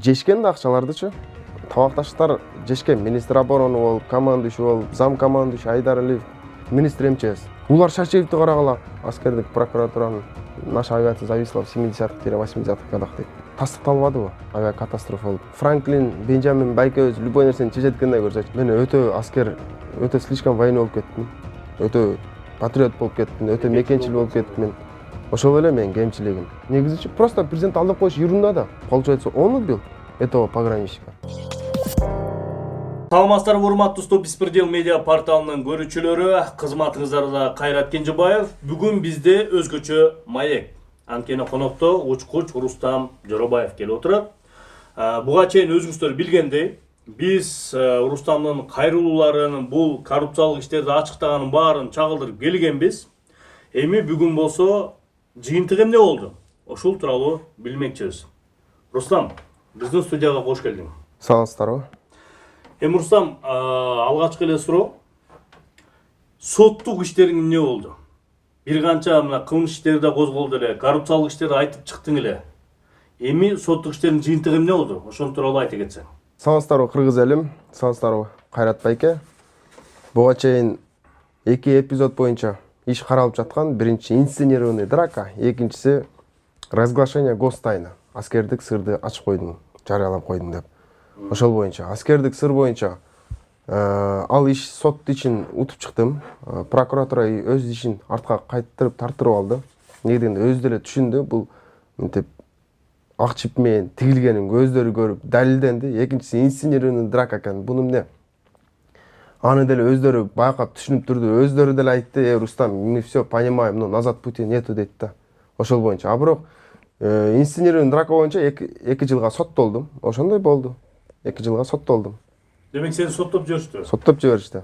жешкен да акчалардычы. Табакташтар жешкен, министр обороны болуп, командующий болуп, зам командующий Айдаралиев, министр МЧС. Улар Шачевди карагыла, аскердик прокуратуранын наша авиация зависла в 70-80-х годах дейт. Тастыкталбадыбы авиакатастрофа болуп. Франклин Бенджамин Байкебиз любой нерсени чечеткендей көрсөчү. Мен өтө аскер, өтө слишком военный болуп кеттим. Өтө патриот болуп кеттим, өтө мекенчил болуп кеттим. Ошол эле менин кемчилигим. Негизичи просто президент алдап коюш ерунда да. Получается, он убил этого пограничника. Саламатсыздар, урматтуу Стоп Беспредел медиа порталынын көрүүчүлөрү, кызматыңыздарда Кайрат Кенжебаев. Бүгүн бизде өзгөчө маек. Анткени конокто учкуч Рустам Жоробаев келип отурат. Буга чейин өзүңүздөр билгендей, биз Рустамдын кайрылууларын, бул коррупциялык иштерди ачыктаганын баарын чагылдырып келгенбиз. Эми бүгүн болсо жыйынтык эмне болду? Ошол тууралуу билмекчибиз. Рустам, биздин студияга кош келдиң. Саламатсыздарбы? Эми Рустам, алгачкы эле суроо. Соттук иштериң эмне болду? Бир канча мына кылмыш иштери да козголду эле, коррупциялык иштерди айтып чыктың эле. Эми соттук иштердин жыйынтыгы эмне болду? Ошол тууралуу айта кетсең. Саламатсыздарбы, кыргыз элим. Саламатсыздарбы, Кайрат байке. Буга чейин 2 эпизод боюнча иш каралып жаткан. Биринчи инсценированный драка, экинчиси разглашение гостайна. Аскердик сырды ачып койдуң, жарыялап койдуң деп. Ошол боюнча аскердик сыр боюнча ал иш сот ишин утуп чыктым. Прокуратура өз ишин артка кайтырып тартырып алды. Неге дегенде өзү деле түшүндү, бул мынтип ак чип менен тигилгенин көздөрү көрүп далилденди. Экинчиси инсценированный драка экен. Буну эмне? Аны деле өздөрү байкап түшүнүп турду. Өздөрү деле айтты: Рустам, мы все понимаем, но назад пути нету" дейт да. Ошол боюнча. А бирок инсценированный драка боюнча 2 жылга соттолдум. Ошондой болду. 2 жылга соттолдум. Демек сени соттоп жиберишти. Соттоп жиберишти.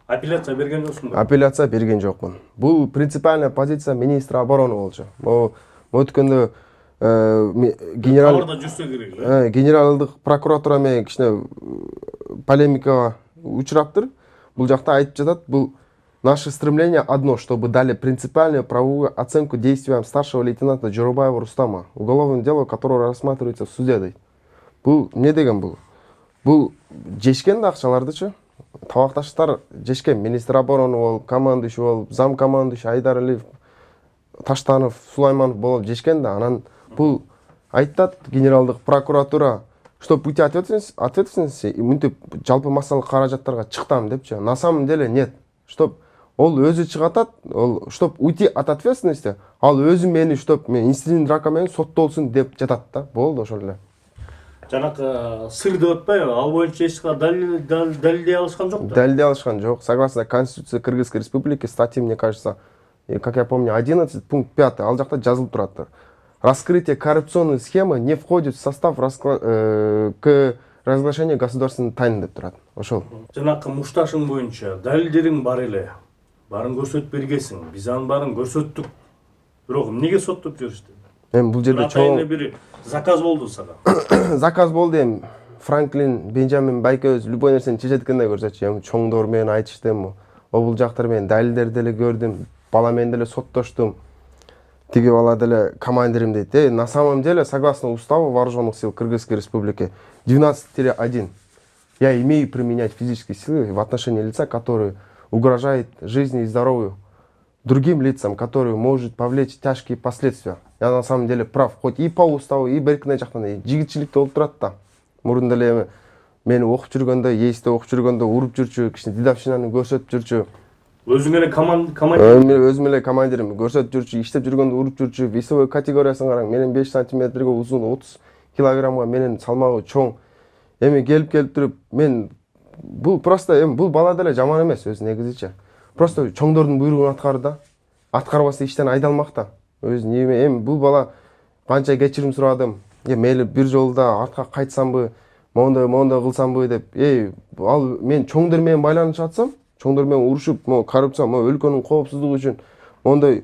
Апелляция берген жоксуңбу? Апелляция берген жокмун. Бул принципиальная позиция министра обороны болчу. Могу өткөндө генералдык прокуратура менен кичине полемикага учураптыр. Бул жакта айтып жатат, бул наше стремление одно, чтобы дали принципиальную правовую оценку действиям старшего лейтенанта Жоробаева Рустама, уголовное дело, которое рассматривается в суде дейт. Бул не деген бул? Бул жешкен да акчалардычы. Табакташтар жешкен, министр обороны болуп, командующий болуп, зам командующий Айдаралиев, Таштанов, Сулайманов болуп жешкен да. Анан бул айтат генералдык прокуратура, что пути ответственности мынтип жалпы массалык каражаттарга чыктам депчи. На самом деле нет. Чтоб ол өзү чыгатат, ол чтоб уйти от ответственности, ал өзү мени чтоб мен институт драка менен соттолсун деп жатат да. Болду ошол эле. Жанакы сыр деп атпайбы? Ал боюнча эч далилдей алышкан жок да? Далилдей алышкан жок. Согласно Конституции Кыргызской Республики, статьи, мне кажется, как я помню, 11 пункт 5, ал жакта жазылып турат. Раскрытие коррупционной схемы не входит в состав к разглашению государственной тайны деп турат. Ошол. Жанакы мушташың боюнча далилдериң бар эле. Барын көрсөтүп бергенсиң. Биз анын барын көрсөттүк. Бирок эмнеге соттоп жиберишти? Эми бул жерде чоң бир заказ болду сага. Заказ болду эми. Франклин Бенджамин Байкебиз любой нерсени чечеткендей көрсөтчү. Эми чоңдор менен айтыштым. Бул жактар менен далилдерди деле көрдүм. Бала менен деле соттоштум. Тиги бала деле командирим дейт. На самом деле, согласно уставу Вооруженных сил Кыргызской Республики 12-1, я имею применять физические силы в отношении лица, который угрожает жизни и здоровью другим лицам, которые может повлечь тяжкие последствия. Я на самом деле прав. Хоть и по уставу, и беркине жактан жигитчиликте болуп турат да. Мурун деле мени окуп жүргөндө, ээсте окуп жүргөндө уруп жүрчү, кичине дидавчинаны көрсөтүп жүрчү. Өзүң эле командир? Өзүм эле командирим, көрсөтүп жүрчү, иштеп жүргөндө уруп жүрчү. Весовой категориясын караң, менен 5 сантиметрге узун, 30 килограммга, менен салмагы чоң. Эми келип туруп, мен бул просто бул бала деле жаман эмес өз негизичи. Просто чоңдордун буйругун аткарды. Аткарбаса иштен айдалмак да. Өз неме бул бала канча кечирим сурадым. Мейли бир жолда артка кайтсамбы, моундай кылсамбы деп. Ал мен чоңдор менен байланышып атсам, чоңдор менен урушуп, коррупция, өлкөнүн коопсуздугу үчүн мондай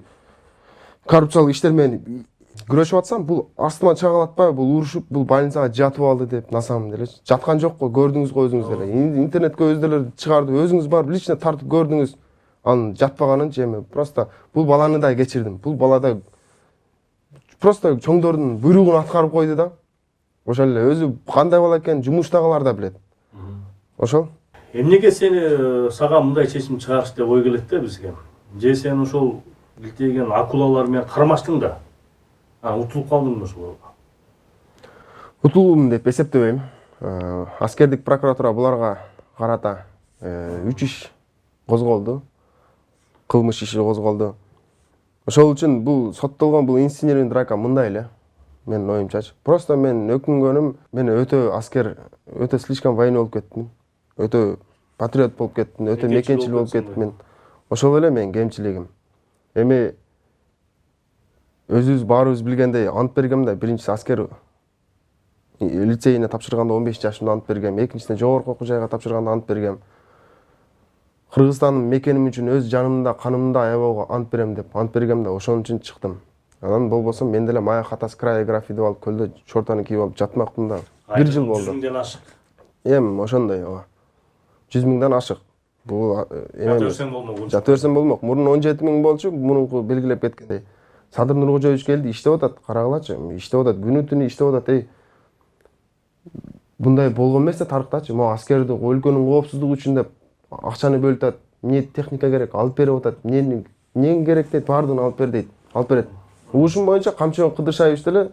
коррупциялык иштер менен күрөшүп атсам, бул астыма чагылатпай, бул урушуп, бул больницага жатып алды деп, на самом деле жаткан жок го, көрдүңүз го өзүңүз деле. Интернетке өздөрү чыгарды, өзүңүз барып лично тартып көрдүңүз. Анын жатпаганын эми просто бул баланы да кечирдим. Бул бала да просто чоңдордун буйругун аткарып койду да. ошол эле өзү кандай бала экенин жумуштагылар да билет. Ошол. Эмнеге сени сага мындай чечим чыгарыш деп ой келет да бизге? Же сен ошол илтеген акулалар менен кармаштың да? Утулуп калдың да ошолорго? Утулдум деп эсептебейм. Аскердик прокуратура буларга карата 3 иш козголду. Кылмыш иши козголду. Ошол үчүн бул соттолгон бул инсценированный драка мындай эле. Менин оюмчачы. Просто мен өкүнгөнүм, мен өтө аскер, өтө слишком военный болуп кеттим. Өтө патриот болуп кеттим, өтө мекенчил болуп кеттим. Ошол эле менин кемчилигим. Эми өзүбүз баарыбыз билгендей ант бергем да, биринчиси аскер лицейине тапшырганда 15 жашымда ант бергем, экинчисине жогорку окуу жайга тапшырганда ант бергем. Кыргызстандын мекеним үчүн өз жанымда, канымда аябауга ант берем деп ант бергем да, ошон үчүн чыктым. Анан болбосо мен деле мая хатас края графиди алып көлдө шортаны кийип алып жатмакмын да. 1 жыл болду. 100 миңден ашык. Ошондой, 100 миңден ашык. Бул Жата берсең болмок. Жата берсем болмок. Мурун 17 миң болчу, мурунку белгилеп кеткендей. Садыр Нуркожоевич келди, иштеп атат, карагылачы. Иштеп атат, күнү түнү иштеп атат. Мындай болгон эмес да тарыктачы. Могу аскерди өлкөнүн коопсуздугу үчүн деп акчаны бөлүп атат. Эмне техника керек, алып берип атат. Эмне керек дейт, баардыгын алып бер дейт. Алып берет. Угушум боюнча Камчыбек Кыдыршаевич деле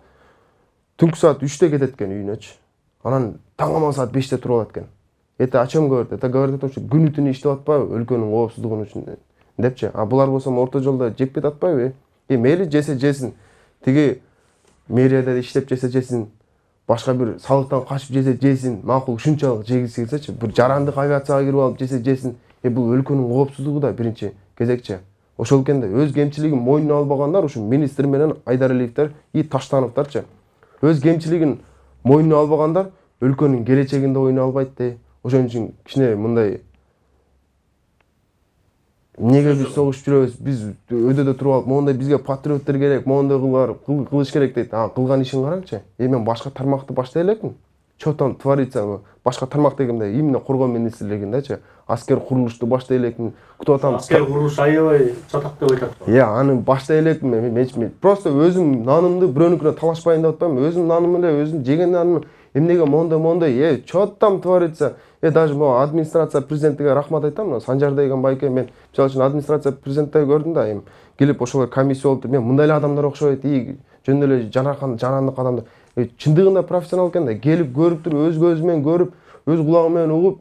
түнкү саат 3-те кетет экен үйүнөчү. Анан таңамал саат 5-те туруп алат экен. Это о чем говорит? Это говорит о том, что күнү түнү иштеп атпайбы өлкөнүн коопсуздугу үчүн депчи. Булар болсо орто жолдо жеп кетип атпайбы? Мейли жесе жесин. Тиги мэрияда иштеп жесе жесин. Башка бир салыктан качып жесе жесин. Макул ушунчалык жегиси келсечи, бир жарандык авиацияга кирип алып жесе жесин. Бул өлкөнүн коопсуздугу да биринчи кезекчи. Ошол экен да өз кемчилигин мойнуна албагандар, ушу министр менен Айдаралиевдер и Таштановдорчу. Өз кемчилигин мойнуна албагандар өлкөнүн келечегинде ойной албайт да. Ошон үчүн кичине мындай эмнеге биз согушуп жүрөбүз, биз өдөдө туруп алып, моундай бизге патриоттор керек, моундай кылыш керек дейт. Кылган ишин караңчы. Мен башка тармакты баштай элекмин. Что там творится? Башка тармак дегенде именно коргоо министрлигиндечи. Аскер курулушту баштай элекмин. Кто там? Аскер курулуш аябай чатак деп айтат. Аны баштай элекмин. Мен просто өзүм нанымды бирөөнүкүнө талашпайын деп атпайм. Өзүм наным эле, өзүм жеген наным. Эмнеге моундай, что там творится? Даже могу администрация президентиге рахмат айтам. Санжар деген байке мен мисалы үчүн администрация президентти көрдүм да, келип ошолор комиссия болуп, мен мындай эле адамдар окшойт, жөн эле жанандык адамдар. Чындыгында профессионал экен да, келип көрүп туруп, өз көзү менен көрүп, өз кулагы менен угуп,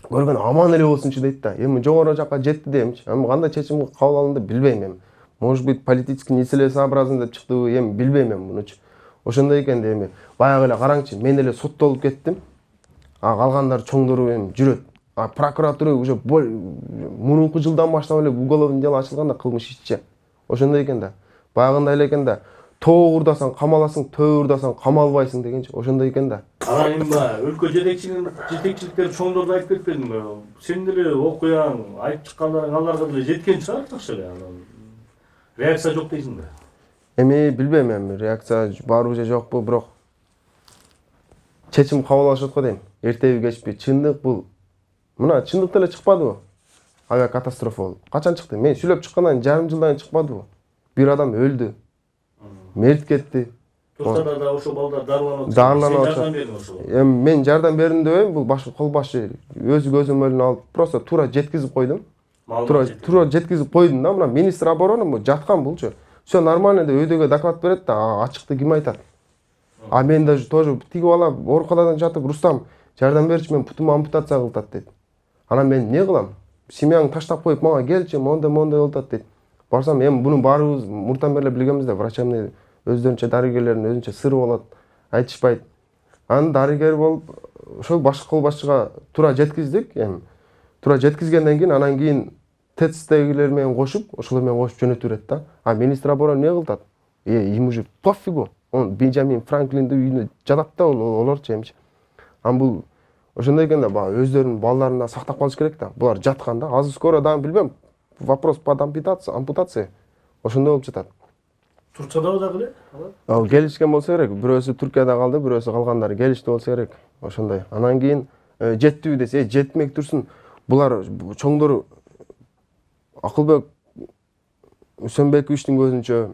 көргөн аман эле болсунчу дейт да. Жогору жакка жетти деймчи. Кандай чечим кабыл алынды билбейм. Может быть, политически нецелесообразно деп чыктыбы, билбейм мунучу. Ошондой экен да. Баягы эле караңчы, мен эле соттолуп кеттим. Калгандар чоңдору жүрөт. Прокуратура уже мурунку жылдан баштап эле уголовный дело ачылган да, кылмыш ишчи. Ошондой экен да. Баягындай эле экен да. Тоо урдасаң камаласың, төө урдасаң камалбайсың дегенчи. Ошондой экен да. Анан өлкө жетекчиликтер чоңдорду айтып бербедиңби? Сен деле окуяң, айтып чыккандарың аларга деле жеткен чыгар такшы эле. Реакция жок дейсиң да. Билбейм, реакция барбы же жокпу, бирок чечим кабыл алышат го дейм. Эртеби кечпи чындык бул. Мына чындык деле чыкпадыбы? Авиакатастрофа болуп. Качан чыкты? Мен сүйлөп чыккандан жарым жылдан чыкпадыбы? Бир адам өлдү. Мерт кетти. Турсада да ошо балдар дарыланып атат. Мен жардам бердим дебейм, бул башкы кол башчы өз көзөмөлүн алып, просто тура жеткизип койдум. Тура жеткизип койдум да, мына министр обороны жаткан булчу. Все нормально деп өйдөгө доклад берет да, ачыкты ким айтат? Мен даже тоже тиги бала ооруканадан жатып, Рустам жардам берчи, мен путумду ампутация кылтат дейт. Анан мен эмне кылам? Семьяңды таштап коюп, мага келчи, мондай болуп атат дейт. Барсам, буну баарыбыз муртан бери билгенбиз да, врачебный өздөрүнчө дарыгерлердин өзүнчө сыры болот, айтышпайт. Анан дарыгер болуп, ошол башкы кол башчыга тура жеткиздик. Тура жеткизгенден кийин, анан кийин ТЭЦ-тегилер менен кошуп, ошолор менен кошуп жөнөтүп берет да. Министр обороны эмне кылтат? Им уже пофигу. Он Бенджамин Франклинди үйүнө жатат да, олорчу эмчи. Бул ошондой экен да, өздөрүнүн балдарына сактап калыш керек да. Булар жаткан да, азыр скоро дагы билбем. Вопрос под ампутацией. Ошондой болуп жатат. Турцияда дагы эле? Келишкен болсо керек. Бирөөсү Түркияда калды, бирөөсү калгандары келишти болсо керек. Ошондой. Анан кийин жеттиби десе, жетмек турсун. Булар чоңдору Акылбек Үсөнбековичтин көзүнчө,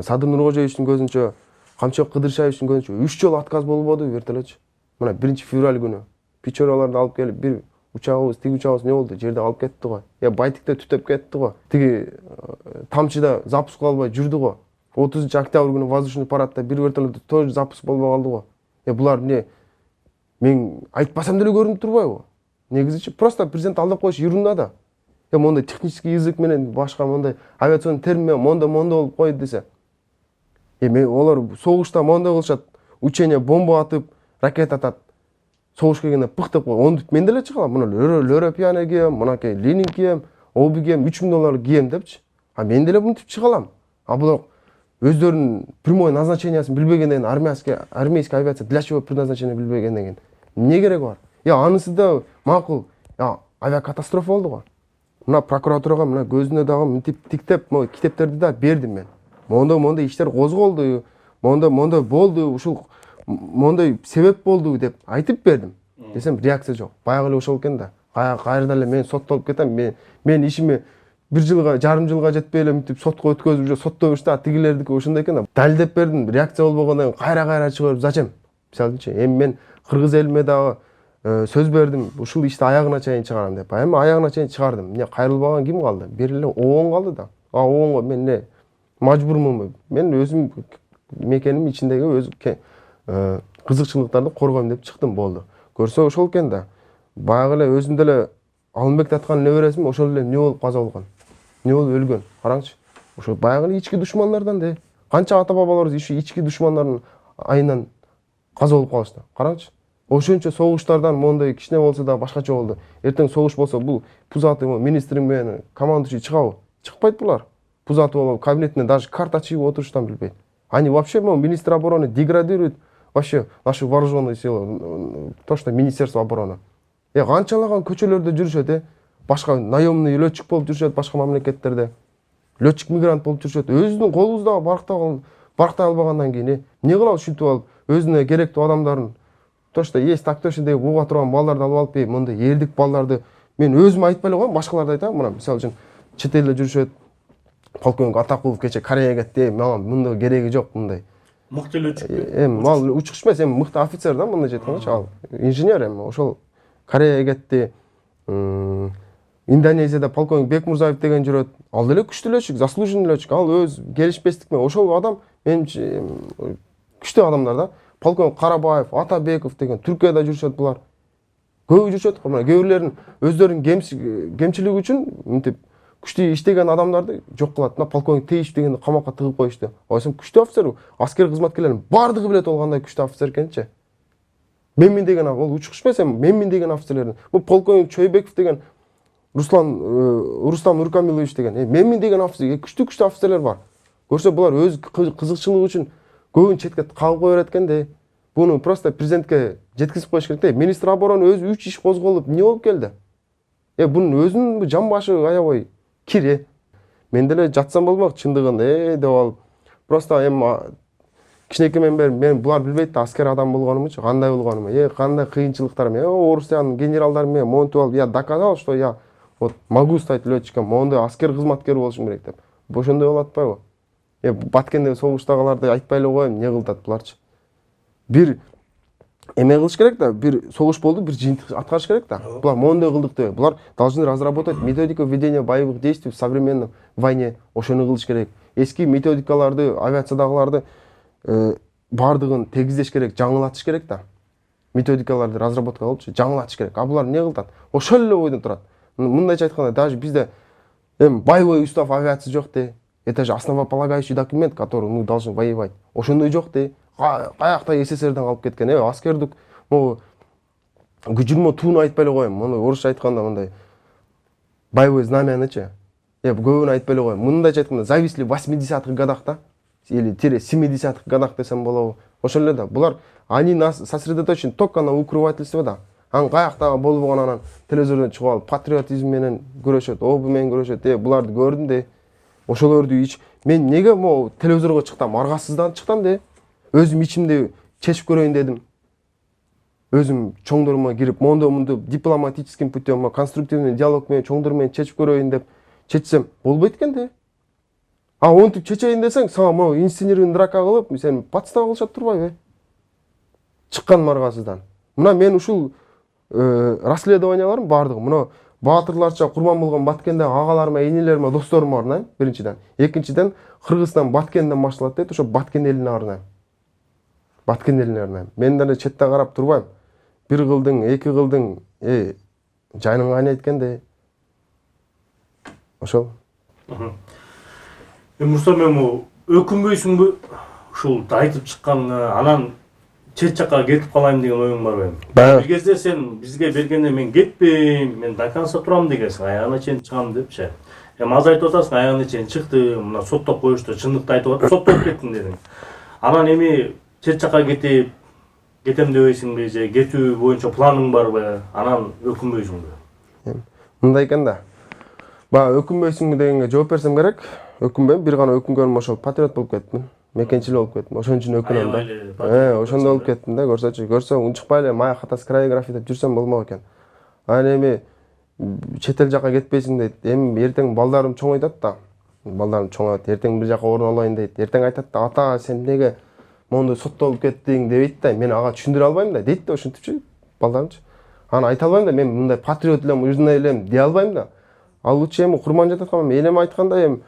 Садыр Нуркожоевичтин көзүнчө Камчы Кыдыршаевичтин көзүнчө 3 жолу отказ болбоду вертолетчу. Мына 1-февраль күнү печораларды алып келип бир учагыбыз, тиги учагыбыз не болду? Жерде алып кетти го. Байтикте түтөп кетти го. Тиги тамчыда запуск албай жүрдү го. 30-октябрь күнү воздушный парадта бир вертолет тоже запуск болбой калды го. Булар эмне? Мен айтпасам деле көрүнүп турбайбы? Негизичи просто президент алдап коюш ерунда да. Мондай технический язык менен башка мондай авиационный термин менен мондо болуп койду десе. Олар согушта мондой кылышат. Учение бомба атып, ракета атат. Согуш келгенде пык деп кой. Онду мен деле чыгалам. Мына лөрө пияна кийем, мынакей Ленин кийем, Оби кийем, $3000 кийем депчи. Мен деле мынтип чыгалам. Булар өздөрүнүн прямой назначениясын билбегенден армейский авиация для чего предназначение билбегенден эмне кереги бар? Анысы да макул. Авиакатастрофа болду го. Мына прокуратурага мына көзүнө дагы мынтип тиктеп, китептерди да бердим мен. Мондой иштер козголду, мондой болду, ушул мондой себеп болду деп айтып бердим. Десем реакция жок. Баягы эле ошол экен да. Кайрадан эле мен соттолуп кетем. Мен ишими 1 жылга, жарым жылга жетпей эле мынтип сотко өткөзүп уже соттобуш да тигилердики ошондой экен да. Далилдеп бердим. Реакция болбогондон кийин кайра чыгарып зачем? Мисалычы, мен кыргыз элиме дагы сөз бердим. Ушул ишти аягына чейин чыгарам деп. Эми аягына чейин чыгардым. Эмне кайрылбаган ким калды? Бир эле ООН калды да. ООНго мен эмне мажбурмунбу? Мен өзүм мекеним ичиндеги өз кызыкчылыктарды коргойм деп чыктым, болду. Көрсө ошол экен да. Баягы эле өзүм деле Алымбек Таткан небересим ошол эле эмне болуп каза болгон. Эмне болуп өлгөн? Караңчы. Ошол баягы эле ички душмандардан де. Канча ата бабаларыбыз ички душмандардын айынан каза болуп калышты. Караңчы. Ошончо согуштардан мондой кичине болсо да башкача болду. Эртең согуш болсо бул Пузатый министрин менен командующий чыгабы? Чыкпайт булар. Пузатый болуп кабинетине даже карта чыгып отуруштан билбейт. Они вообще министр обороны деградируют вообще наши вооруженные силы, то что Министерство обороны. Канчалаган көчөлөрдө жүрүшөт, башка наемный летчик болуп жүрүшөт башка мамлекеттерде. Летчик мигрант болуп жүрүшөт. Өзүнүн колубузда барктай албагандан кийин эмне кылабыз шүтүп алып, өзүнө керектүү адамдарын то что есть так точно деп уга турган балдарды алып алып, мындай элдик балдарды мен өзүм айтпай эле коем, башкаларды айтам. Мына мисалы үчүн чет элде жүрүшөт. Полковник Атакулов кече Кореяга кетти. Мага мындай кереги жок мындай. Мыкты летчик. Ал учкуч эмес, мыкты офицер да, мындай айтканчы, ал инженер ошол Кореяга кетти. Индонезияда полковник Бекмурзаев деген жүрөт. Ал деле күчтүү летчик, заслуженный летчик. Ал өз келишпестик менен ошол адам менимче күчтүү адамдар да. Полковник Карабаев, Атабеков деген Түркияда жүрүшөт булар. Көбү жүрүшөт. Мына көбүлөрүн өздөрүнүн кемчилиги үчүн мынтип күчтүү иштеген адамдарды жок кылат. Мына полковник Тейшев дегенди камакка тыгып коюшту. Сен күчтүү офицер, аскер кызматкерлердин бардыгы билет ол кандай күчтүү офицер экенчи. Менмин деген ал учкуч эмес, менмин деген офицерлердин. Бул полковник Чойбеков деген Рустам Нуркамилович деген менмин деген офицер, күчтүү офицерлер бар. Көрсө булар өз кызыкчылыгы үчүн көбүн четке кагып кое берет экен да. Буну просто президентке жеткизип коюш керек да. Министр обороны өзү 3 иш козголуп эмне болуп келди? Бунун өзүнүн жан башы аябай кире. Мен деле жатсам болмок чындыгында деп алып. Просто кичинекейден бери мен булар билбейт да аскер адам болгонумчу, кандай болгонумду, кандай кыйынчылыктар менен, орустан генералдар менен монтип алып, я доказал, что я вот могу стать летчиком, мондой аскер кызматкер болушум керек деп. Ошондой болуп атпайбы? Баткенде согуштагыларды айтпай эле коем, эмне кылдат буларчы? Бир эме кылыш керек да, бир согуш болду, бир жыйынтык аткарыш керек да. Булар мондой кылдык деп. Булар должны разработать методику ведения боевых действий в современной войне. Ошону кылыш керек. Эски методикаларды, авиациядагыларды бардыгын тегиздеш керек, жаңылатыш керек да. Методикаларды разработка кылыпчы, жаңылатыш керек. Булар эмне кылдат? Ошол эле бойдон турат. Мындайча айтканда, даже бизде боевой устав авиации жок де. Это же основополагающий документ, который мы должны воевать. Ошондой жок де. Каякта СССРден калып кеткен. Аскердик күжүрмө тууну айтпай эле коем. Муну орусча айтканда мындай боевой знаменачы. Көбүн айтпай эле коем. Мындайча айтканда зависли в 80-х годах да. Или 70-х годах десем болобу. Ошол эле да. Булар они нас сосредоточены только на укрывательстве да. Каякта болбогон анан телевизордон чыгып алып патриотизм менен көрөшөт, обу менен көрөшөт. Буларды көрдүм де. Ошолорду мен неге могу телевизорго чыктам, аргасыздан чыктам де. Өзүм ичимде чечип көрөйүн дедим. Өзүм чоңдормо кирип, мондо дипломатическим путем, конструктивный диалог менен чоңдор менен чечип көрөйүн деп чечсем болбойт экен де. А онтип чечейин десең, сага могу инсценированный драка кылып, сени подстава кылышат турбайбы? Чыккан маргасыздан. Мына мен ушул расследованияларым бардыгы мына баатырларча курман болгон Баткендеги агаларыма, энелериме, досторума арнайм, биринчиден. Экинчиден, Кыргызстан Баткенден башталат дейт, ошо Баткен элине арнайм. Баткен элине арнайм. Мен деле четте карап турбайм. Бир кылдың, эки кылдың, жайның кайнайт экен. Ошол. Мурсам эми өкүнбөйсүңбү ушул айтып чыккан анан чет жакка кетип калайын деген оюң барбы эми? Бир кезде сен бизге бергенде мен кетпейм, мен до конца турам дегенсиң, аягына чейин чыгам депчи. Эми азыр айтып атасың, аягына чейин чыктым, мына соттоп коюшту, чындыкты айтып атып, соттоп кеттим дедің. Анан эми чет жакка кетем дебейсиңби же кетүү боюнча планың барбы? Анан өкүнбөйсүңбү? Мындай экен да. Баягы өкүнбөйсүңбү дегенге жооп берсем керек. Өкүнбөйм, бир гана өкүнгөнүм ошол патриот болуп кеттим. Мекенчил болуп кеттим. Ошон үчүн өкүнөм да. Ошондо болуп кеттим да, көрсө унчукпай эле мая хатас краеграфия деп жүрсөм болмок экен. Анан эми чет эл жакка кетпейсиң дейт. Эми эртең балдарым чоңойтат да. Балдарым чоңойт, эртең бир жакка орун алайын дейт. Эртең айтат да, ата сен эмнеге моундай соттолуп кеттиң дебейт да. Мен ага түшүндүрө албайм да, дейт да ошентипчи балдарымчы. Анан айта албайм да, мен мындай патриот элем, ушундай элем дей албайм да. Ал лучше эми курман жататкан элем айткандай эми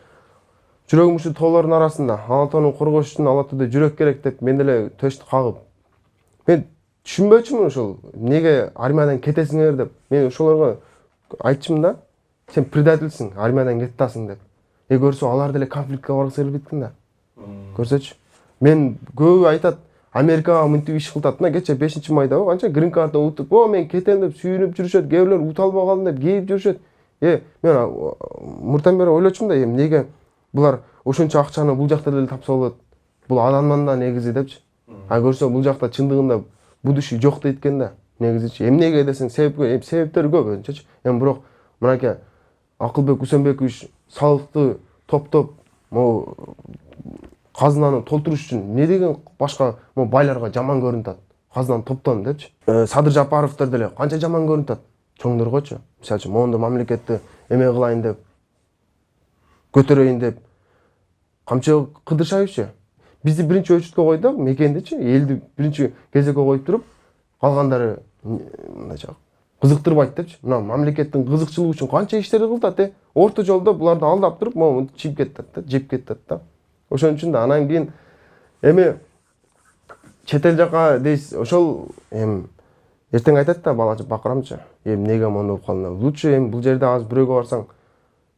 жүрөгүм ушу тоолордун арасында Ала Тоону коргош үчүн Ала Тоодо жүрөк керек деп мен деле төштү кагып. Мен түшүнбөчүмүн ошол эмнеге армиядан кетесиңер деп. Мен ошолорго айтчумун да, сен предательсиң, армиядан кетип атасың деп. Көрсө алар деле конфликтке баргысы келип экен да. Көрсөчү. Мен көбү айтат, Америкага мынтип иш кылтат. Мына кече 5-майда канча грин картты утуп, мен кетем деп сүйүнүп жүрүшөт, кээ бирлер ут албай калдым деп кейип жүрүшөт. Мен муртан бери ойлочумун да, эмнеге булар ошончо акчаны бул жакта деле тапса болот. Бул адамдан да негизи депчи. Көрсө бул жакта чындыгында будущий жок дейт экен да. Негизичи эмнеге десең себептери көп өзүнчөчү. Бирок мынакей Акылбек Усенбекович салыкты топтоп, могу казынаны толтуруш үчүн эмне деген башка байларга жаман көрүнүп атат. Казынаны топтон депчи. Садыр Жапаровдор деле канча жаман көрүнүп атат чоңдоргочу. Мисалы үчүн моундай мамлекетти эме кылайын деп, көтөрөйүн деп камчы кыдырышабызчы. Бизди биринчи очередке койду, мекендичи, элди биринчи кезекке коюп туруп, калгандары мындайча кызыктырбайт депчи. Мына мамлекеттин кызыкчылыгы үчүн канча иштерди кылат, орто жолдо буларды алдап туруп, могу чип кетет да, жеп кетет да. Ошон үчүн да анан кийин эми чет эл жака дейсиз, ошол эми эртең айтат да бала бакырамчы. Эмнеге мондой болуп калдым? Лучше эми бул жерде азыр бирөөгө барсаң,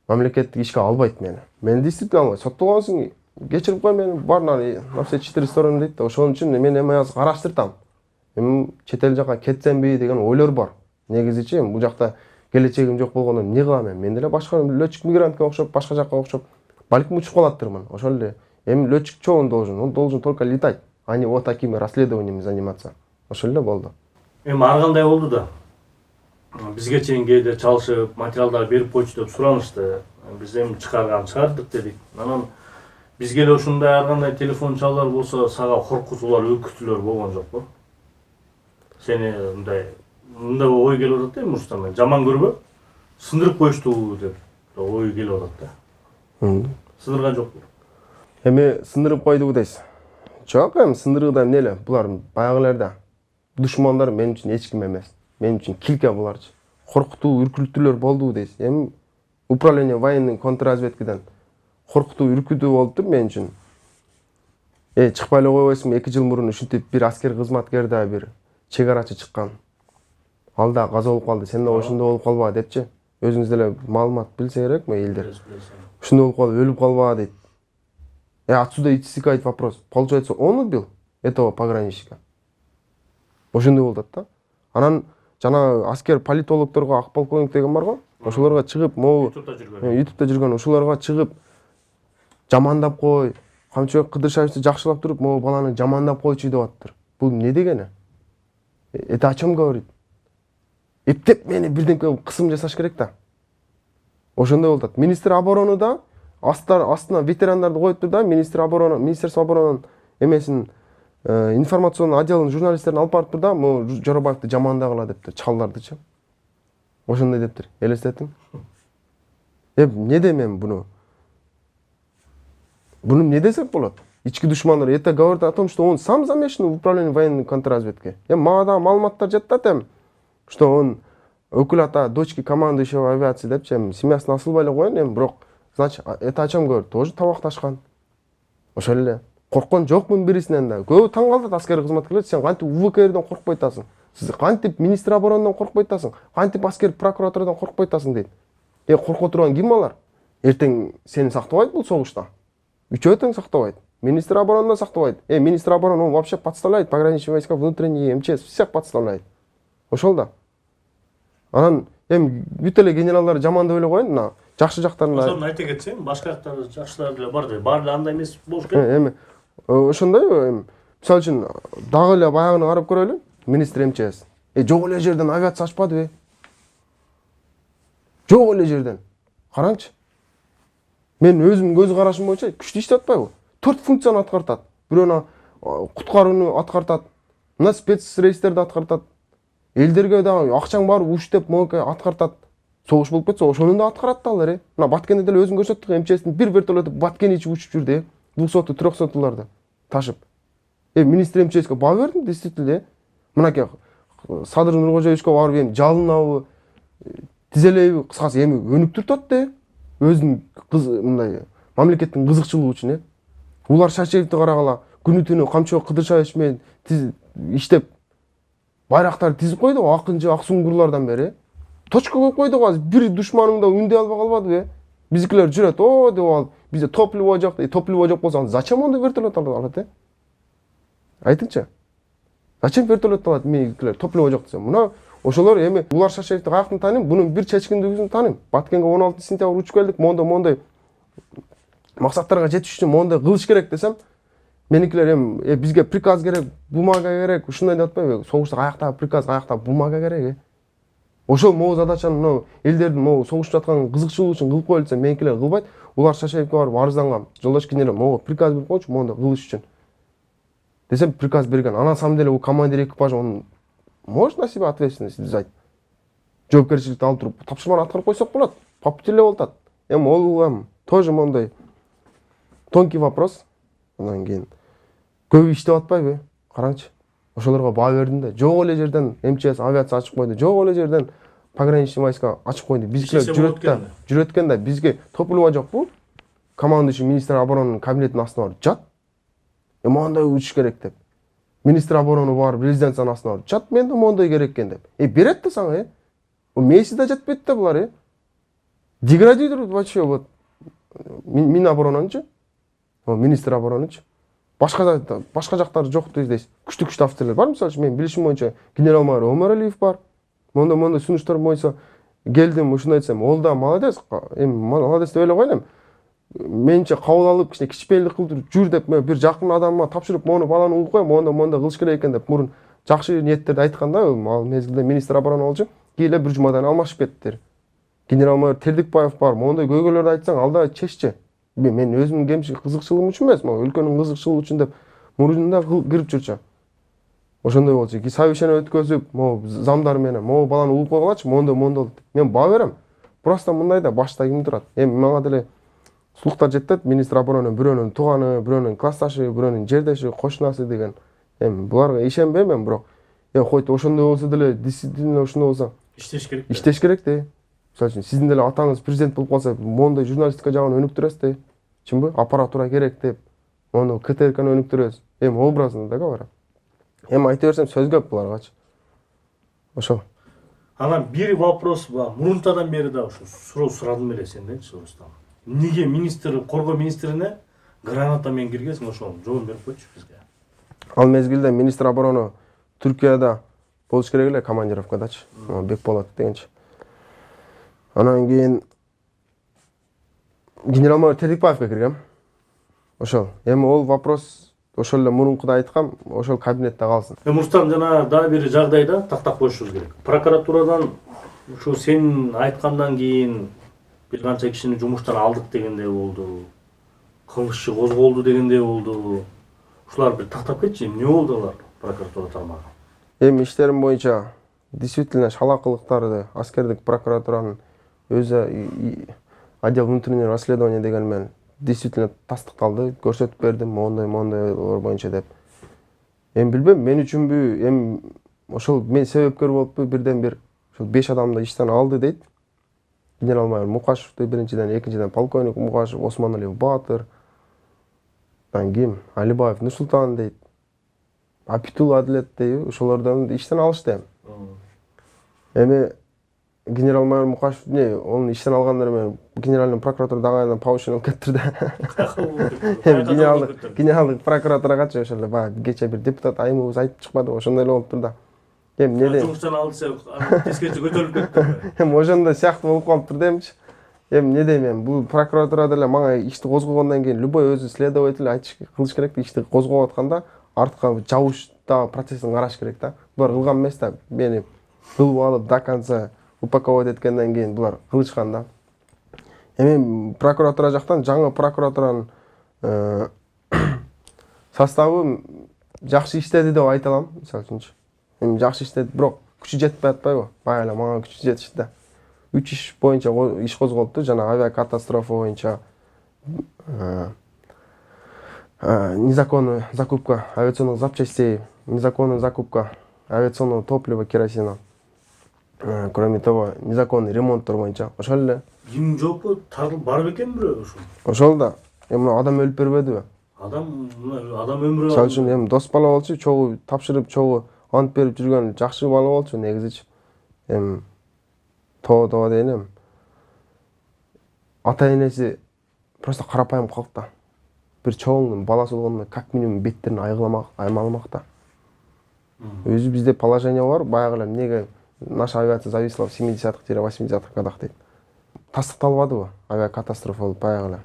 мамлекеттик ишке албайт мени. Мени действительно албайт. Соттолгонсуң, кечирип кой мени, бар на все 4 стороны дейт да. Ошон үчүн мен эми азыр караштыртам. Эми чет эл жака кетсемби деген ойлор бар. Негизичи эми бул жакта келечегим жок болгондо эмне кылам эми? Мен деле башка летчик мигрантка окшоп, башка жакка окшоп, балким учуп калаттырмын. Ошол эле. Эми летчик чё он должен только летать, а не вот такими расследованиями заниматься. Ошол эле болду. Эми ар кандай болду да. Бизге чейин кээде чалышып, материалдар берип койчу деп суранышты. Биз эми чыгардык дедик. Анан бизге эле ушундай ар кандай телефон чалуулар болсо, сага коркутуулар, өкүтүүлөр болгон жокпу? Сени мындай ой келип атат да, Мурстан, жаман көрбө, сындырып коюшту деп ой келип атат да. Сындырган жокпу? Эми сындырып койдубу дейсиз? Жок, эми сындыргыда эмне эле, булар баягыларда душмандар мен үчүн эч ким эмес. Мен үчүн килке буларчы. Коркутуу, үркүтүүлөр болду дейсиз. Эми управление военный контрразведкадан коркутуу, үркүтүү болуптур мен үчүн. Чыкпай эле койбойсуңбу, 2 жыл мурун ушинтип бир аскер кызматкер да бир чек арачы чыккан. Ал да каза болуп калды, сен да ошондой болуп калба депчи. Өзүңүз деле маалымат билсе керекми элдер? Ошондой болуп калып, өлүп калба дейт. Отсюда истекает вопрос. Получается, он убил этого пограничника? Ошондой болуп атат да. Анан жана аскер политологдорго ак полковник деген бар го. Ошолорго чыгып, могу YouTube'да жүргөн, ошолорго чыгып жамандап кой, Камчыбек Кыдыршаевди жакшылап туруп, могу баланы жамандап койчу деп аттыр. Бул эмне дегени? Это о чем говорит? Эптеп мени бирденке кысым жасаш керек да. Ошондой болуп атат. Министр обороны да астына ветерандарды коюптур да, Министерство обороны эмесин информационный отделдин журналисттерин алып барыптыр да, могу Жоробаевди жамандагыла дептир, чалдардычы. Ошондой дептир. Элестетиң? Эмне дейм мен буну? Буну эмне десек болот? Ички душмандар это говорит о том, что он сам замешан в управлении военной контрразведки. Мага дагы маалыматтар жатат что он өкүл ата дочки командующего авиации депчи, семьясын асылбай эле койгон, бирок, значит, это о чем говорит? Тоже табакташкан. Ошол эле. Корккон жокмун бирисинен да. Көбү таң калат аскер кызматкерлер, сен кантип УВКРден коркпой атасың? Сиз кантип министр оборонунан коркпой атасың? Кантип аскер прокуратурадан коркпой атасың дейт. Корко турган ким алар? Эртең сени сактабайт бул согушта. Үчөө тең сактабайт. Министр обороны сактабайт. Министр обороны он вообще подставляет пограничные войска, внутренние МЧС, всех подставляет. Ошол да. Анан бүт эле генералдар жаман деп эле коеюн, мына жакшы жактарына. Ошону айта кетсең, башка жактар жакшылар деле бар дейт. Баары андай эмес болуш керек. Ошондой, мисалы үчүн дагы эле баягыны карап көрөлү. Министр МЧС. Жок эле жерден авиация ачпадыбы? Жок эле жерден. Караңчы. Мен өзүм көз карашым боюнча күчтүү иштеп атпайбы? 4 функцияны аткартат. Бирөөнү куткарууну аткартат. Мына спецрейстерди аткартат. Элдерге дагы акчаң бар уш деп могу аткартат. Согуш болуп кетсе, ошону да аткарат да алар. Мына Баткенде деле өзүң көрсөттүк, МЧСтин бир вертолету Баткен ичип учуп жүрдү. 200-300ларды ташып. Министр МЧСке баа бердим, действительно. Мынакей Садыр Нуркожоевичке барып жалынабы, тизелейби, кыскасы өнүктүртөт да. Өзүнүн мындай мамлекеттин кызыкчылыгы үчүн. Улар Шашевди карагыла, күнү түнү Камчыбек Кыдыршаевич менен иштеп байрактарды тизип койду, акынчы, аксуңгурлардан бери. Точка коюп койдук азыр. Бир душманыңда үндөй албай калбадыбы? Биздикилер жүрөт, деп алып, бизде топливо жок, топливо жок болсо зачем ондай вертолет алат? Айтыңчы. Зачем вертолет алат мендикилер? Топливо жок десе. Мына ошолор Улар Шашевди каяктан тааныйм? Бунун бир чечкиндигин тааныйм. Баткенге 16 сентябрь учуп келдик, мондай максаттарга жетиш үчүн мондай кылыш керек десем, меникилер бизге приказ керек, бумага керек, ушундай деп атпайбы? Согушта каяктагы приказ, каяктагы бумага керек. Ошол могу задачаны мына элдердин могу согушуп жаткан кызыкчылыгы үчүн кылып коелу десем, меникилер кылбайт. Улар Шашевге барып арызданган. Жолдош генерал могу приказ берип койчу мондай кылыш үчүн. Десем приказ берген. А на самом деле у командир экипажа он может на себя ответственность взять. Жоопкерчиликти алып туруп тапшырманы аткарып койсок болот. Папутиле болот. Ол тоже мондай тонкий вопрос. Андан кийин көбү иштеп атпайбы? Караңчы. Ошолорго баа бердим да. Жок эле жерден МЧС авиация ачып койду. Жок эле жерден пограничный войска ачып койду. Биздикилер жүрөткөн да бизге топливо жокпу? Командующий министр обороны кабинетинин астына барып жат. Мондай учуш керек деп. Министр обороны барып резиденциянын астына барып жат, мен да мондай керек экен деп. Берет да сага, Месси да жетпейт да булар, Деградирует вообще вот. Миноборонончу, министр оборонычы. Башка жактары жок дейсиз. Күчтүү офицерлер бар, мисалы үчүн мен билишим боюнча генерал-майор Омаралиев бар. Мондай сунуштар боюнча келдим, ушундай десем, ол да молодец. Молодец деп эле койдум. Менче кабыл алып, кичпейилдик кылып жүр деп, бир жакын адамга тапшырып, мону баланы угуп кой, мондай кылыш керек экен деп мурун жакшы ниеттерди айтканда, ал мезгилде министр обороны болчу. Кийин эле бир жумадан алмашып кеттиер. Генерал-майор Тердикбаев бар, мондай көйгөйлөрдү айтсаң, ал да чеччи. Мен өзүмдүн кемчилик кызыкчылыгым үчүн эмес, өлкөнүн кызыкчылыгы үчүн деп мурунда кирип жүрчү. Ошондой болчу. Совещание өткөзүп, замдар менен, баланы угуп койгулачы, мондай. Мен баа берем. Просто мындай да башта ким турат. Мага деле слухтар жетет, министр обороны бирөөнүн тууганы, бирөөнүн классташы, бирөөнүн жердеши, кошунасы деген. Буларга ишенбейм, бирок койт ошондой болсо деле, действительно ошондой болсо иштеш керек. Иштеш керек да. Мисалы үчүн сиздин деле атаңыз президент болуп калса, мондай журналистика жагын өнүктүрөсүз да. Чынбы? Аппаратура керек деп, мону КТРКны өнүктүрөбүз. Образын да бар. Айта берсем сөз көп буларгачы. Ошол. Анан бир вопрос бар. Мурунтадан бери да ушу суроо сурадым эле сенден, Рустам. Эмнеге коргоо министрине граната менен киргенсиң, ошол жооп берип койчу бизге. Ал мезгилде министр обороны Түркияда болуш керек эле, командировкадачы. Бекболот дегенчи. Анан кийин генерал-майор Тердикбаевге киргем. Ошол. Ол вопрос ошол эле мурункуда айткам, ошол кабинетте калсын. Рустам, жана дагы бир жагдайда тактап коюшубуз керек. Прокуратурадан ушу сен айткандан кийин бир канча кишини жумуштан алдык дегендей болду. Кылмышчы козголду дегендей болду. Ушулар бир тактап кетчи, эмне болду алар прокуратура тармагы? Иштерим боюнча действительно шалакылыктарды аскердик прокуратуранын өзү отдел внутреннего расследования деген менен действительно тастыкталды, көрсөтүп бердим, моундай боюнча деп. Эми билбейм, мен үчүнбү, эми ошол мен себепкер болуппу, бирден бир ошол 5 адамды иштен алды дейт. Генерал-майор Мукашевди биринчиден, экинчиден полковник Мукашев, Осмоналиев Баатыр, ким? Алибаев Нурсултан дейт. Апитул Адилет дейби, ошолордон иштен алышты эми. Эми генерал-майор Мукашев онун иштен алгандар менен генеральный прокуратура дагы повышение алып кетти да. Эми генералдык прокуратурагачы ошол баягы кече бир депутат Айымыбыз айтып чыкпады, ошондой эле болуптур да. Эми эмне дейм? Жумуштан алса, тескерче көтөрүлүп кетти. Эми ошондой сыяктуу болуп калыптыр да эмчи. Эми эмне дейм эми? Бул прокуратурада эле мага ишти козгогондон кийин любой өзү следователь кылыш керек да, ишти козгоп атканда артка жабышта процессин караш керек да. Булар кылган эмес да. Мени кылып алып до конца упаковать эткенден кийин булар кылышкан да. Эми прокуратура жактан жаңы прокуратуранын составы жакшы иштеди деп айта алам, мисалы үчүнчү. Эми жакшы иштеди, бирок күчү жетпей атпайбы? Бая эле мага күчү жетишти да. 3 иш боюнча иш козголупту, жана авиакатастрофа боюнча незаконная закупка авиационных запчастей, незаконная закупка авиационного топлива, керосина. Кроме того, незаконный ремонттор боюнча. Ошол эле. Ким жоопу тарылып барып экен бирөө ошол. Ошол да. Эми адам өлүп бербедиби? Адам өмүрү. Мисалы үчүн эми дос бала болчу, чогуу тапшырып, чогуу ант берип жүргөн жакшы бала болчу негизичи. Эми тоо дейин эми. Ата энеси просто карапайым калк да. Бир чоңдун баласы болгондо как минимум беттерин аймаламак да. Өзү бизде положение бар, баягы эле эмнеге наша авиация зависла в 70-х, 80-х годах дейт. Тастыкталбадыбы? Авиакатастрофа болуп баягы эле.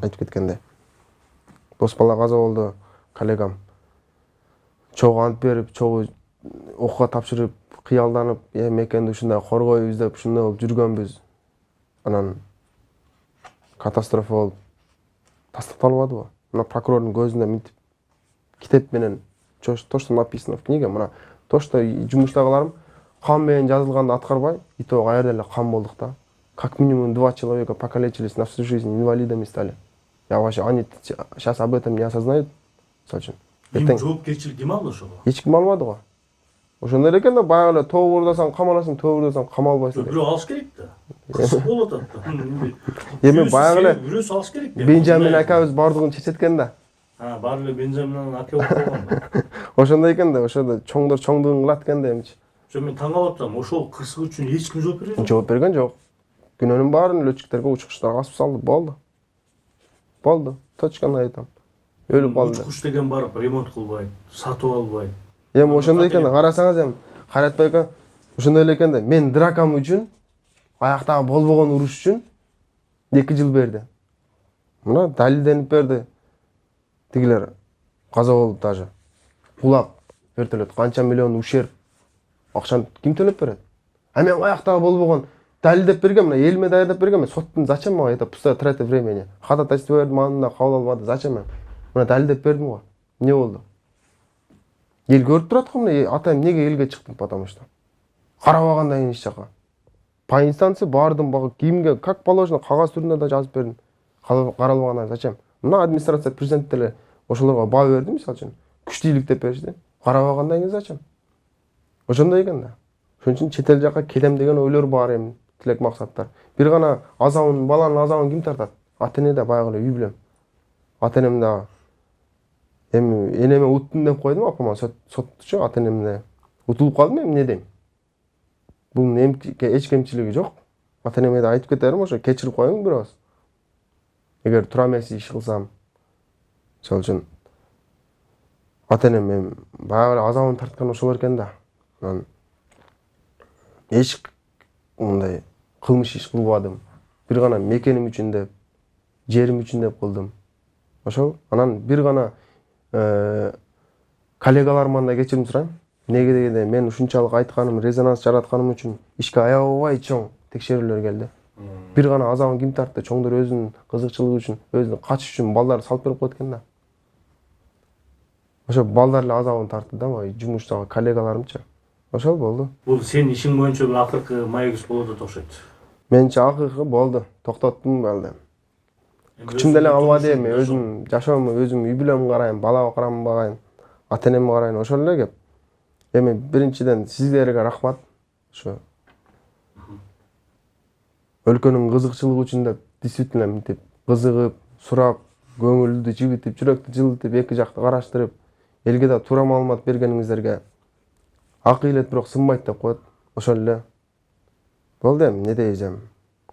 Айтып кеткенде. Дос бала каза болду, коллегам. Чогуу ант берип, чогуу окууга тапшырып, кыялданып, мекенди ушундай коргойбуз деп ушундай болуп жүргөнбүз. Анан катастрофа болуп тастыкталбадыбы? Мына прокурордун көзүндө мынтип китеп менен то, что написано в книге, мына то, что жумуштагыларым кан менен жазылганды аткарбай, итого каерде эле кан болдук да. Как минимум 2 человека покалечились на всю жизнь, инвалидами стали. Я вообще, они сейчас об этом не осознают. Ким жоопкерчилик ким алды ошого? Эч ким албады го. Ошондой эле экен да, баягы эле тоо бурдасаң камаласың, тоо бурдасаң камалбайсың. Бирөө алыш керек да. Кызык болуп атат да. Эми баягы эле бирөөсү алыш керек да. Бенжамин акабыз бардыгын чечеткен да. Баары эле Бенжаминдин аке болуп калган да. Ошондой экен да, ошодо чоңдор чоңдугун кылат экен да эмчи. Ошо мен таң калып атам, ошол кырсык үчүн эч ким жооп берген жок. Жооп берген жок. Күнөөнүн баарын летчиктерге, учкучтарга асып салды, болду. Болду. Точканы айтам. Өлүп калды. Учкуч деген барып ремонт кылбайт, сатып албайт. Эми ошондой экен да, карасаңыз эми Кайратбай ака ошондой эле экен да. Мен дракам үчүн, аяктагы болбогон уруш үчүн 2 жыл берди. Мына далилденип берди. Тигилер каза болду даже. Кулап вертолет канча миллион ущерб. Акчаны ким төлөп берет? А мен аяктагы болбогон далилдеп берген, мына элиме даярдап берген, соттун зачем мага это пустое трата времени? Ходатайство бердим, анда кабыл албады. Зачем мен? Мына далилдеп бердим го. Эмне болду? Эл көрүп турат го, мына атайм эмнеге элге чыктым, потому что карабагандан кийин эч жака. По инстанции бардым, багы кимге как положено кагаз түрүндө да жазып бердим. Каралбагандан зачем? Мына администрация президент деле ошолорго баа берди, мисалы үчүн. Күчтүүлүк деп беришти. Карабагандан кийин зачем? Ошондой экен да. Ошон үчүн чет эл жака кетем деген ойлор бар эми, тилек максаттар. Бир гана азабын, баланын азабын ким тартат? Ата эне да баягы эле үй бүлөм. Ата энем да эми энеме уттум деп койдум, апама соттучу ата энемде. Утулуп калдым, эми эмне дейм? Бунун эч кемчилиги жок. Ата энеме да айтып кетерим, ошо кечирип коюң бир аз. Эгер тура эмес иш кылсам, ошол үчүн ата энем эми баягы эле азабын тарткан ошолор экен да. Анан эч мындай кылмыш иш кылбадым. Бир гана мекеним үчүн деп, жерим үчүн деп кылдым. Ошол. Анан бир гана коллегаларымдан да кечирим сурайм. Неге дегенде мен ушунчалык айтканым, резонанс жаратканым үчүн ишке аябай чоң текшерүүлөр келди. Бир гана азабын ким тартты? Чоңдор өзүнүн кызыкчылыгы үчүн, өзүнүн качыш үчүн балдарды салып берип койт экен да. Ошо балдар эле азабын тартты да, мои жумуштагы коллегаларымчы. Ошол болду. Бул сенин ишиң боюнча бир акыркы маек иш болот окшойт. Менче акыркы болду. Токтоттум балды. күчүм деле албады эми өзүм жашоому өзүм үй бүлөмө карайм, бала карам багайын, ата энеме карайын, ошол эле кеп. Эми биринчиден сиздерге рахмат. Ошо өлкөнүн кызыкчылыгы үчүн деп действительно мынтип кызыгып, сурап, көңүлдү жибитип, жүрөктү жылытып, эки жакты караштырып, элге да туура маалымат бергениңиздерге ак ыйлет бирок сынбайт деп коет. Ошол эле. Болду эми не дейсем.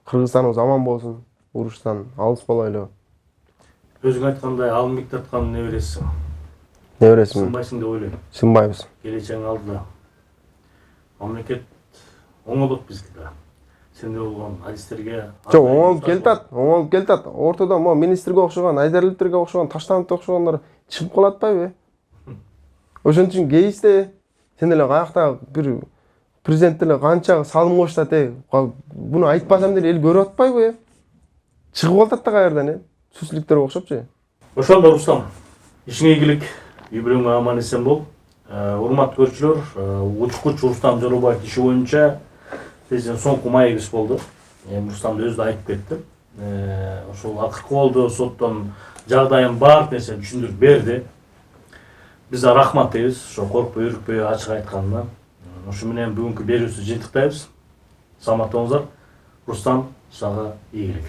Кыргызстаныбыз аман болсун, уруштан алыс болойлу. Өзүң айткандай алымбек тарткан небересиң. Небересиң? Сынбайсың деп ойлойм. Сынбайбыз. Келечегиң алдыда. Мамлекет оңолот бизге да. Сенде болгон адистерге Жок, оңолуп келатат. Ортодо могу министрге окшогон, Айдаровтерге окшогон, Таштановго окшогондор чыгып калып атпайбы? Ошон үчүн кейисте сен эле каякта бир президент деле канча салым коштат, буну айтпасам деле эл көрүп атпайбы? Чыгып атат да каерден, сүслүктөргө окшопчу. Ошондо Рустам, ишиңе ийгилик, үй бүлөңө аман эсен бол. Урматтуу көрүүчүлөр, учкуч Рустам Жоробаев иши боюнча биздин соңку маегибиз болду. Рустам өзү да айтып кетти. Ошол акыркы болду, соттон жагдайын баардык нерсени түшүндүрүп берди. Биз да рахмат дейбиз, ошо коркпой, үркпөй ачык айтканына. Ошо менен бүгүнкү берүүбүздү жыйынтыктайбыз. Саламатта болуңуздар. Рустам, сага ийгилик.